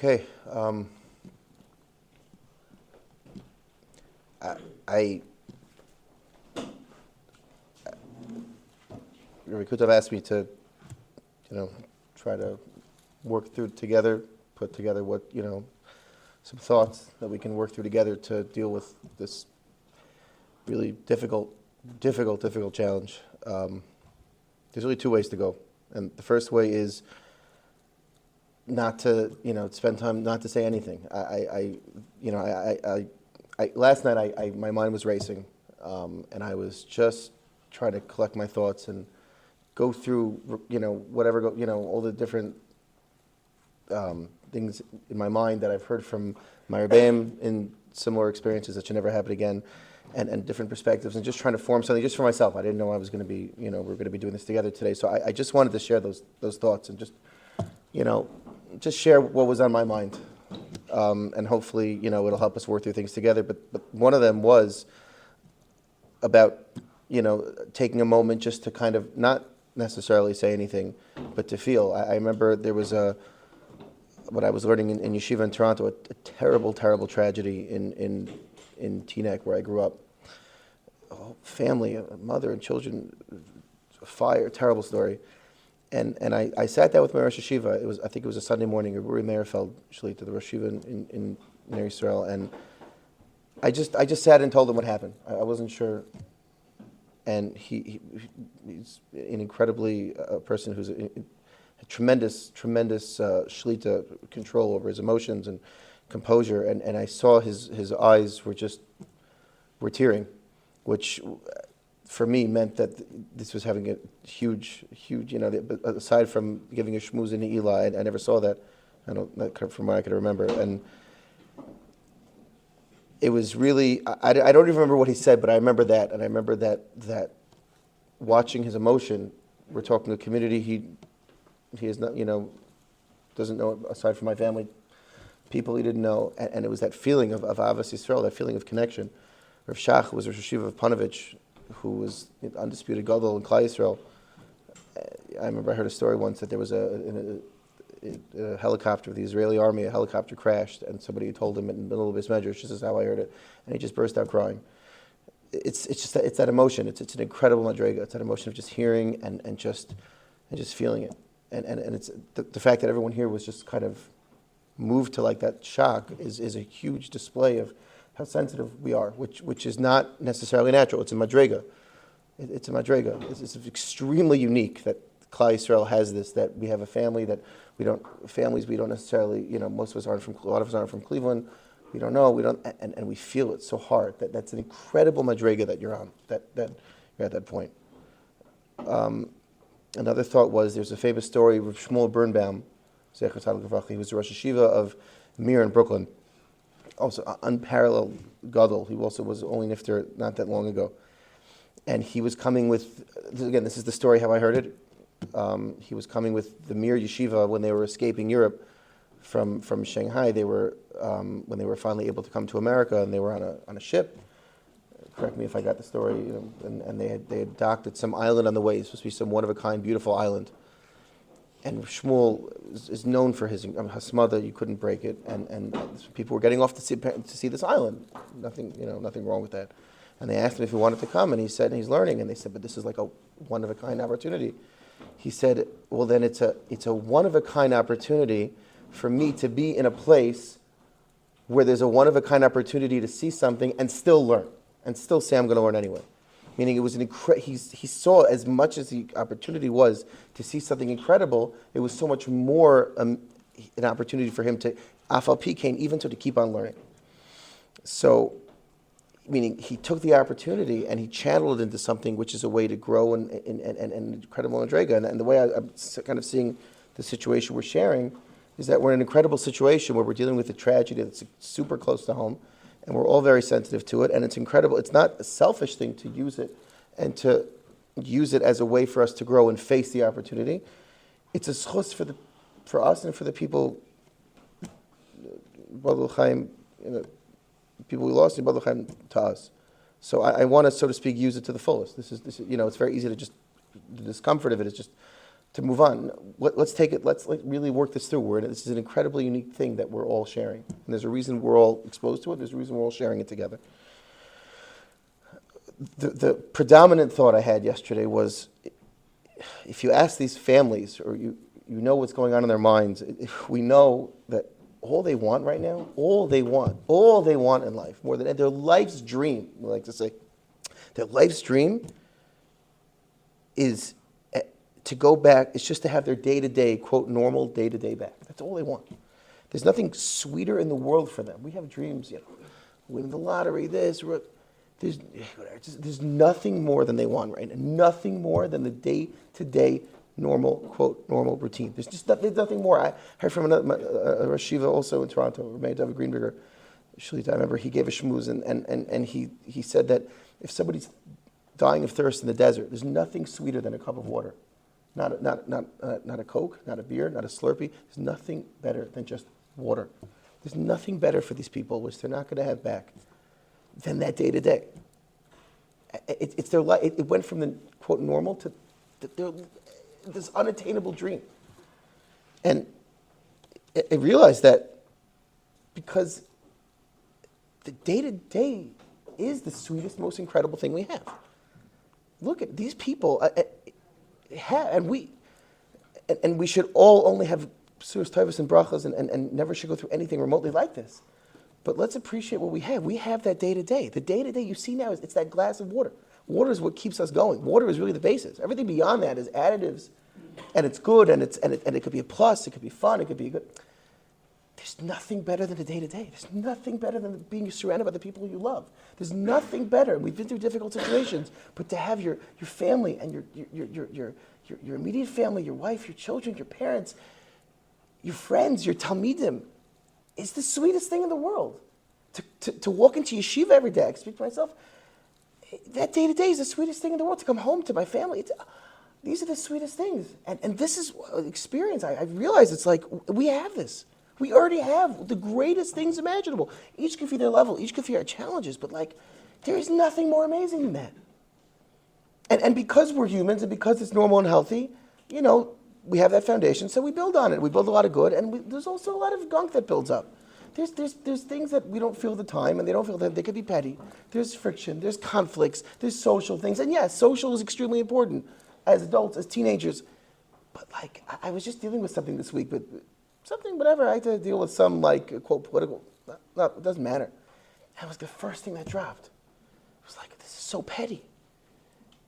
Okay. I Rakud have asked me to, try to work through together, put together some thoughts that we can work through together to deal with this really difficult challenge. There's really two ways to go, and the first way is not to, spend time, not to say anything. Last night my mind was racing, and I was just trying to collect my thoughts and go through, all the different things in my mind that I've heard from my Rebbeim in similar experiences that should never happen again, and different perspectives, and just trying to form something just for myself. I didn't know I was going to be, we're going to be doing this together today. So I just wanted to share those thoughts and just share what was on my mind, and hopefully, it'll help us work through things together. But one of them was about, taking a moment just to kind of not necessarily say anything, but to feel. I remember there was what I was learning in yeshiva in Toronto, a terrible tragedy in Teaneck, where I grew up. A whole family, a mother and children, a fire, terrible story. And I sat down with my Rosh Yeshiva. I think it was a Sunday morning, Uri Meirfeld, Shalita, the Rosh Yeshiva in Ner Yisrael, and I just sat and told him what happened. I wasn't sure. And he's an incredibly person who's a tremendous shlita, control over his emotions and composure. And I saw his eyes were tearing, which for me meant that this was having a huge, aside from giving a shmooze in Eli, I never saw that. Not from what I could remember. And it was really, I don't even remember what he said, but I remember that. And I remember that watching his emotion. We're talking to a community he is not, doesn't know, aside from my family, people he didn't know. And it was that feeling of Avas Yisrael, that feeling of connection. Rav Shach was Rosh Yeshiva of Panovich, who was undisputed gadol in Klal Yisrael. I remember I heard a story once that there was a helicopter, the Israeli army, a helicopter crashed, and somebody had told him in the middle of his measures, this is how I heard it, and he just burst out crying. It's that emotion. It's an incredible madrega. It's that emotion of just hearing and just feeling it, and it's the fact that everyone here was just kind of moved to like that shock is a huge display of how sensitive we are, which is not necessarily natural. It's a madrega. It's a madrega. It's extremely unique that Klal Yisrael has this, that we have a family that we don't necessarily, most of us aren't a lot of us aren't from Cleveland. We don't know, and we feel it so hard. That's an incredible madrega that you're on, that you're at that point. Another thought was, there's a famous story of Shmuel Birnbaum, Zecher Tzaddik Livracha. He was the Rosh Yeshiva of Mir in Brooklyn. Also unparalleled gadol. He also was only nifter not that long ago. And he was coming with, again, this is the story how I heard it. He was coming with the Mir Yeshiva when they were escaping Europe from Shanghai. They were when they were finally able to come to America, and they were on a ship. Correct me if I got the story. And they had docked at some island on the way. It's supposed to be some one of a kind, beautiful island. And Shmuel is known for his hasmada. You couldn't break it, and people were getting off to see this island. Nothing wrong with that. And they asked him if he wanted to come, and he said, and he's learning. And they said, but this is like a one of a kind opportunity. He said, well, then it's a one of a kind opportunity for me to be in a place where there's a one of a kind opportunity to see something and still learn, and still say I'm going to learn anyway. Meaning it was he saw, as much as the opportunity was to see something incredible, it was so much more an opportunity for him to, afal pi kain, even to keep on learning. So, meaning he took the opportunity and he channeled it into something which is a way to grow and incredible madrega. And the way I'm kind of seeing the situation we're sharing is that we're in an incredible situation where we're dealing with a tragedy that's super close to home, and we're all very sensitive to it, and it's incredible. It's not a selfish thing to use it and to use it as a way for us to grow and face the opportunity. It's a schus for us and for the people, Baruch Chaim, people we lost in Baruch Chaim to us. So I want to, so to speak, use it to the fullest. This is it's very easy to just, the discomfort of it is just to move on. Let's take it, let's really work this through. This is an incredibly unique thing that we're all sharing. And there's a reason we're all exposed to it. There's a reason we're all sharing it together. The predominant thought I had yesterday was, if you ask these families, or you know what's going on in their minds, we know that all they want right now, all they want in life, more than their life's dream, we like to say, their life's dream is to go back, it's just to have their day-to-day, quote, normal day-to-day back. That's all they want. There's nothing sweeter in the world for them. We have dreams, win the lottery, there's nothing more than they want right now. Nothing more than the day-to-day normal, quote, normal routine. There's nothing more. I heard from a Rosh Yeshiva also in Toronto, Rabbi David Greenberger. I remember he gave a shmooze, and he said that if somebody's dying of thirst in the desert, there's nothing sweeter than a cup of water. Not a Coke, not a beer, not a Slurpee. There's nothing better than just water. There's nothing better for these people, which they're not going to have back, than that day to day. It's their life. It went from the quote normal to this unattainable dream. And I realized that because the day to day is the sweetest, most incredible thing we have. Look at these people, and we should all only have Suras Tovos and Brachas and never should go through anything remotely like this. But let's appreciate what we have. We have that day to day. The day to day you see now it's that glass of water. Water is what keeps us going. Water is really the basis. Everything beyond that is additives, and it's good, and it could be a plus. It could be fun. It could be good. There's nothing better than the day to day. There's nothing better than being surrounded by the people you love. There's nothing better. We've been through difficult situations, but to have your family and your immediate family, your wife, your children, your parents, your friends, your talmidim, is the sweetest thing in the world. To walk into yeshiva every day, I speak for myself, that day to day is the sweetest thing in the world. To come home to my family, these are the sweetest things. And this is experience. I realize it's like we have this. We already have the greatest things imaginable. Each could be their level, each could be our challenges, but there is nothing more amazing than that. And because we're humans and because it's normal and healthy, we have that foundation, so we build on it. We build a lot of good, and there's also a lot of gunk that builds up. There's things that we don't feel at the time, and they don't feel that they could be petty. There's friction, there's conflicts, there's social things, and yes, social is extremely important as adults, as teenagers. But I was just dealing with something this week, but something, whatever. I had to deal with some quote political. No, it doesn't matter. That was the first thing that dropped. It was like, this is so petty.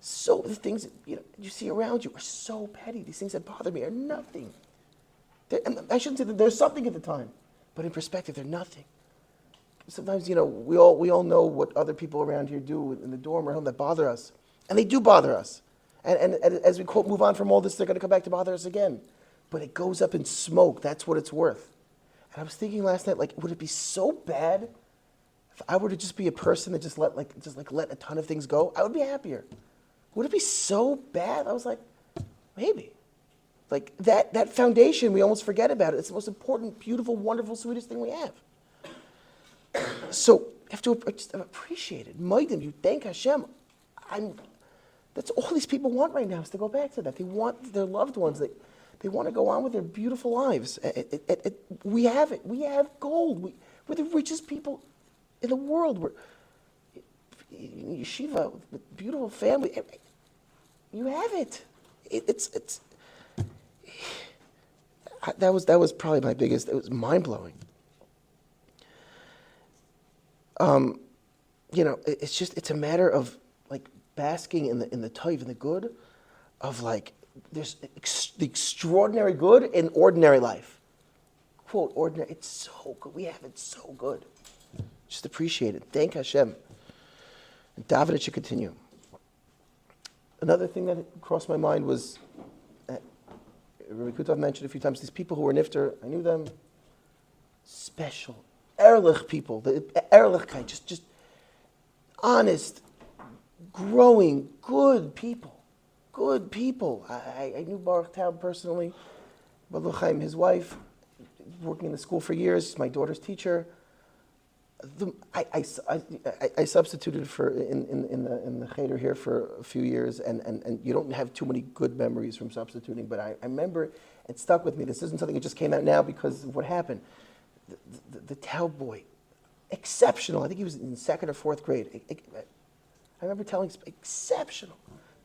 So the things you see around you are so petty. These things that bother me are nothing. And I shouldn't say that there's something at the time, but in perspective, they're nothing. Sometimes we all know what other people around here do in the dorm or home that bother us, and they do bother us. And as we quote, move on from all this, they're going to come back to bother us again. But it goes up in smoke. That's what it's worth. And I was thinking last night, would it be so bad if I were to just be a person that just let a ton of things go? I would be happier. Would it be so bad? I was like, maybe. That foundation, we almost forget about it. It's the most important, beautiful, wonderful, sweetest thing we have. So you have to just appreciate it. Moedim, you thank Hashem. That's all these people want right now, is to go back to that. They want their loved ones. They want to go on with their beautiful lives. We have it. We have gold. We're the richest people in the world. We're in yeshiva with beautiful family. You have it. That was probably my biggest. It was mind blowing. It's a matter of basking in the tov, in the good, of there's the extraordinary good in ordinary life. Quote, ordinary. It's so good. We have it so good. Just appreciate it. Thank Hashem. And David, it should continue. Another thing that crossed my mind was, Rabbi Kutov mentioned a few times, these people who were nifter, I knew them, special, ehrlich people, the ehrlichkeit, just honest, growing, good people. Good people. I knew Baruch Taub personally, Baruch Chaim, his wife, working in the school for years, my daughter's teacher. I substituted for in the cheder here for a few years, and you don't have too many good memories from substituting, but I remember it stuck with me. This isn't something that just came out now because of what happened. The Tau boy, exceptional. I think he was in second or fourth grade. I remember telling exceptional,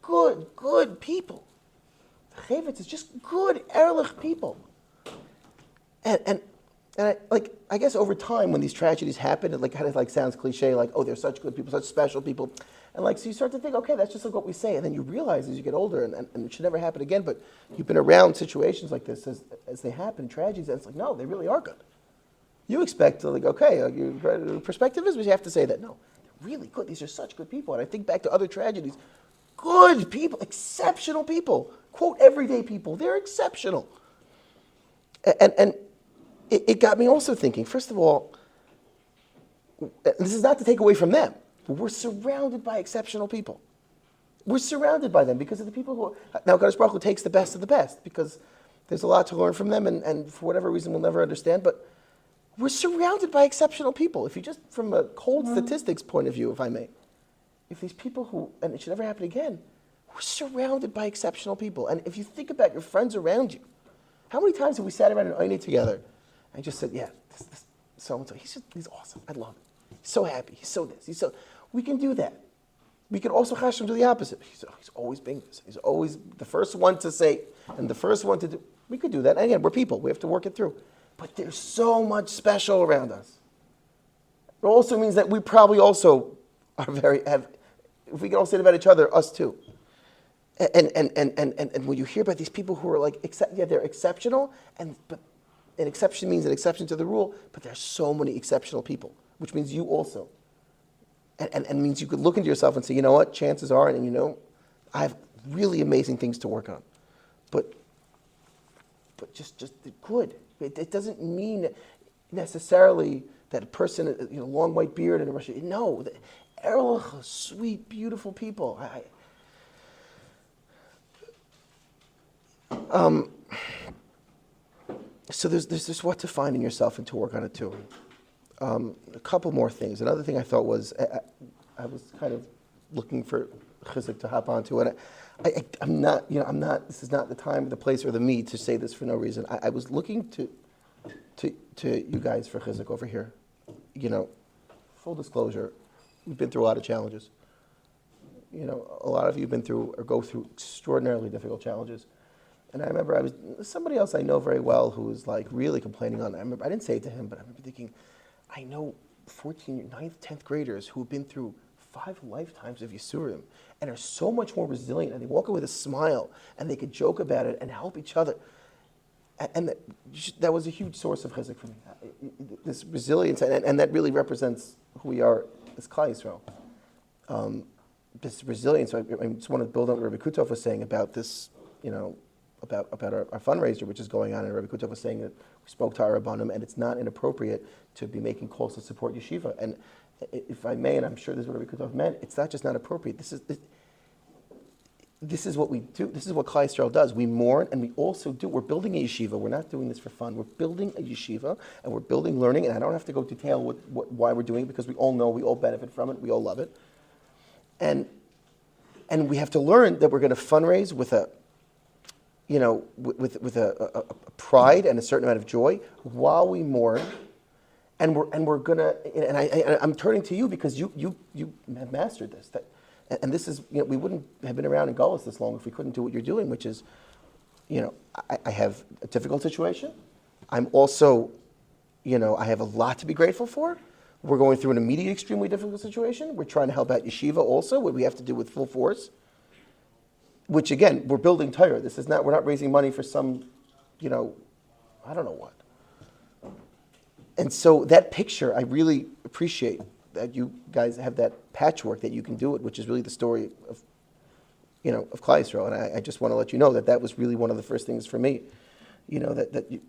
good people. The Chavetz is just good, ehrlich people. And I guess over time when these tragedies happen, it kind of sounds cliche, like, oh, they're such good people, such special people. And so you start to think, okay, that's just like what we say. And then you realize as you get older, and it should never happen again, but you've been around situations like this as they happen, tragedies, and it's like, no, they really are good. You expect to your perspective is, but you have to say that, no, they're really good. These are such good people. And I think back to other tragedies, good people, exceptional people, quote, everyday people, they're exceptional. And it got me also thinking, first of all, this is not to take away from them, but we're surrounded by exceptional people. We're surrounded by them because of the people who, now Kadosh Baruch Hu takes the best of the best because there's a lot to learn from them and for whatever reason we'll never understand, but we're surrounded by exceptional people. If you just, from a cold statistics point of view, if I may, if these people who, and it should never happen again, we're surrounded by exceptional people. And if you think about your friends around you, how many times have we sat around an Oini together and just said, yeah, this so-and-so, he's awesome, I love him. He's so happy, he's so this, we can do that. We can also chashem do the opposite. He's always being this. He's always the first one to say and the first one to do. We could do that. And again, we're people, we have to work it through. But there's so much special around us. It also means that we probably also are if we can all say it about each other, us too. And when you hear about these people who are they're exceptional, but an exception means an exception to the rule, but there's so many exceptional people, which means you also. And means you could look into yourself and say, you know what, chances are, and I have really amazing things to work on. But just good. It doesn't mean necessarily that a person, long white beard and a Russia. No, erlich, sweet, beautiful people. So there's just what to find in yourself and to work on it too. A couple more things. Another thing I thought was, I was kind of looking for chizuk to hop onto, and I'm not, this is not the time, the place, or the me to say this for no reason. I was looking to you guys for chizuk over here. Full disclosure, we've been through a lot of challenges. A lot of you have been through or go through extraordinarily difficult challenges. And I remember somebody else I know very well who was really complaining on it. I didn't say it to him, but I remember thinking, I know 9th, 10th graders who have been through 5 lifetimes of Yisurim and are so much more resilient, and they walk away with a smile, and they could joke about it and help each other. And that was a huge source of chizuk for me. This resilience, and that really represents who we are as Klal Yisrael. This resilience, I just want to build on what Rabbi Kutov was saying about this, about our fundraiser, which is going on, and Rabbi Kutov was saying that we spoke to our Rabbanim, and it's not inappropriate to be making calls to support yeshiva. And if I may, and I'm sure this is what Rabbi Kutov meant, it's not just not appropriate. This is what we do. This is what Klal Yisrael does. We mourn, and we also do. We're building a yeshiva. We're not doing this for fun. We're building a yeshiva, and we're building learning. And I don't have to go detail why we're doing it, because we all know, we all benefit from it, we all love it. And we have to learn that we're going to fundraise with a pride and a certain amount of joy while we mourn, and we're gonna. And I'm turning to you because you have mastered this. And this is, we wouldn't have been around in Gullus this long if we couldn't do what you're doing, which is, I have a difficult situation. I'm also, I have a lot to be grateful for. We're going through an immediate, extremely difficult situation. We're trying to help out yeshiva also, what we have to do with full force. Which again, we're building Torah. We're not raising money for some, I don't know what. And so that picture, I really appreciate that you guys have that patchwork, that you can do it, which is really the story of, of Klal Yisrael. And I just want to let you know that was really one of the first things for me, that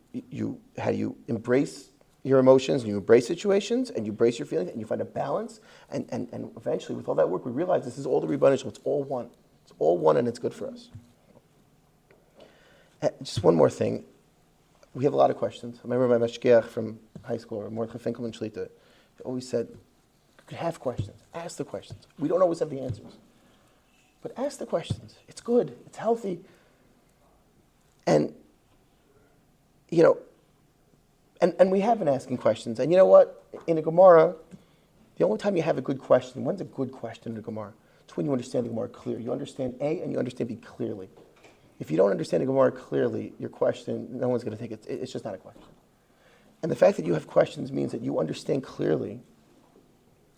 how you embrace your emotions, and you embrace situations, and you embrace your feelings, and you find a balance. And eventually, with all that work, we realize this is all the Rebbeinu Shalom. It's all one. It's all one, and it's good for us. Just one more thing. We have a lot of questions. I remember my mashgiach from high school, Mordechai Finkelman Shlita, always said, have questions, ask the questions. We don't always have the answers, but ask the questions. It's good, it's healthy. And, you know, and we have been asking questions. And you know what? In a Gemara, the only time you have a good question, when's a good question in a Gemara? It's when you understand the Gemara clearly. You understand A and you understand B clearly. If you don't understand the Gemara clearly, your question, no one's going to think it's just not a question. And the fact that you have questions means that you understand clearly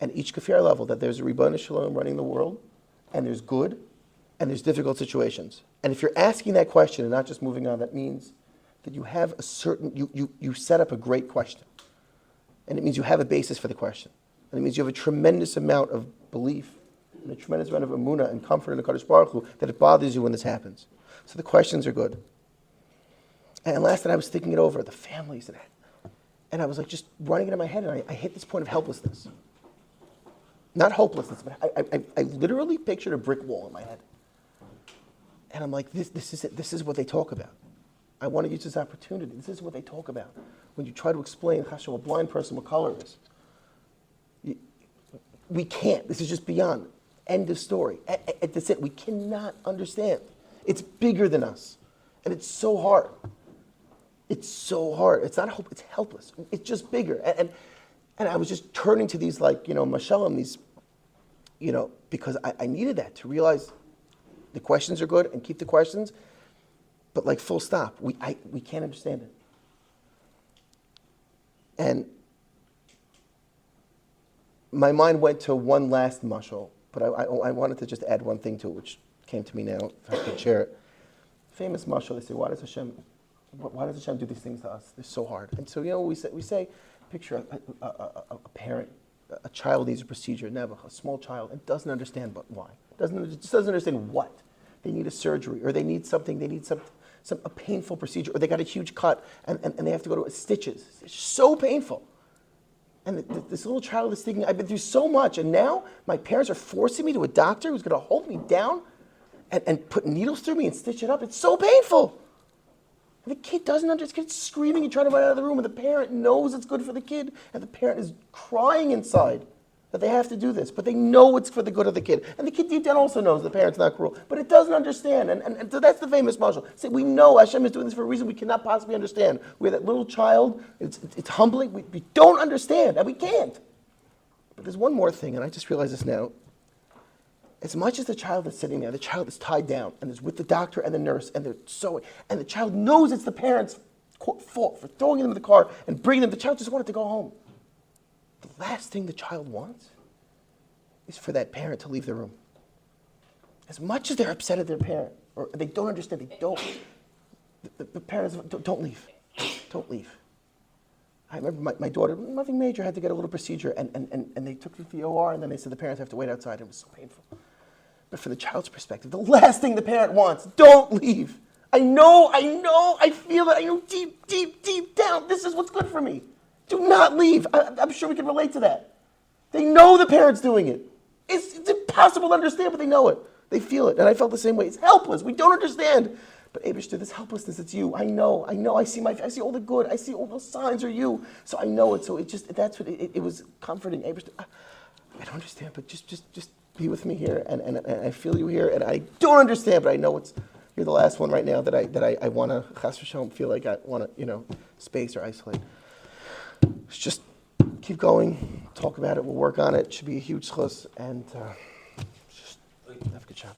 at each kafir level that there's a Ribbon Shalom running the world, and there's good, and there's difficult situations. And if you're asking that question and not just moving on, that means that you have a certain, you set up a great question. And it means you have a basis for the question. And it means you have a tremendous amount of belief and a tremendous amount of emunah and comfort in the Kadosh Baruch Hu that it bothers you when this happens. So the questions are good. And last night I was thinking it over, the families and I was like just running it in my head, and I hit this point of helplessness. Not hopelessness, but I literally pictured a brick wall in my head. And I'm like, this is it. This is what they talk about. I want to use this opportunity. This is what they talk about. When you try to explain to a blind person what color is. We can't. This is just beyond. End of story. That's it. We cannot understand. It's bigger than us. And it's so hard. It's so hard. It's not hope. It's helpless. It's just bigger. And I was just turning to these, like, mashalim, these, because I needed that to realize the questions are good and keep the questions, but like full stop. We can't understand it. And my mind went to one last mashal, but I wanted to just add one thing to it, which came to me now, if I could share it. Famous mashal, they say, why does Hashem do these things to us? They're so hard. And so, we say, picture a parent, a child needs a procedure, never, a small child, and doesn't understand but why. Just doesn't understand what. They need a surgery, or they need a painful procedure, or they got a huge cut, and they have to go to stitches. It's so painful. And this little child is thinking, I've been through so much, and now my parents are forcing me to a doctor who's going to hold me down and put needles through me and stitch it up. It's so painful. And the kid doesn't understand. The kid's screaming and trying to run out of the room, and the parent knows it's good for the kid, and the parent is crying inside that they have to do this, but they know it's for the good of the kid. And the kid deep down also knows the parent's not cruel, but it doesn't understand. And so that's the famous mashal. So we know Hashem is doing this for a reason we cannot possibly understand. We're that little child. It's humbling. We don't understand, and we can't. But there's one more thing, and I just realized this now. As much as the child is sitting there, the child is tied down and is with the doctor and the nurse, and they're sewing, and the child knows it's the parents' fault for throwing them in the car and bringing them. The child just wanted to go home. The last thing the child wants is for that parent to leave the room. As much as they're upset at their parent, or they don't understand, the parents, don't leave. Don't leave. I remember my daughter, nothing major, had to get a little procedure, and they took her to the OR, and then they said the parents have to wait outside. It was so painful. But from the child's perspective, the last thing the parent wants, don't leave. I know, I feel it, I know deep down, this is what's good for me. Do not leave. I'm sure we can relate to that. They know the parent's doing it. It's impossible to understand, but they know it. They feel it. And I felt the same way. It's helpless. We don't understand. But Eibishter, this helplessness, it's you. I know. I see all the good. I see all those signs are you. So I know it. So it was comforting. Eibishter, I don't understand, but just be with me here. And I feel you here. And I don't understand, but I know you're the last one right now that I want to, chas v'shalom, feel like I want to, space or isolate. Just keep going, talk about it, we'll work on it. It should be a huge chus, and just have a good job.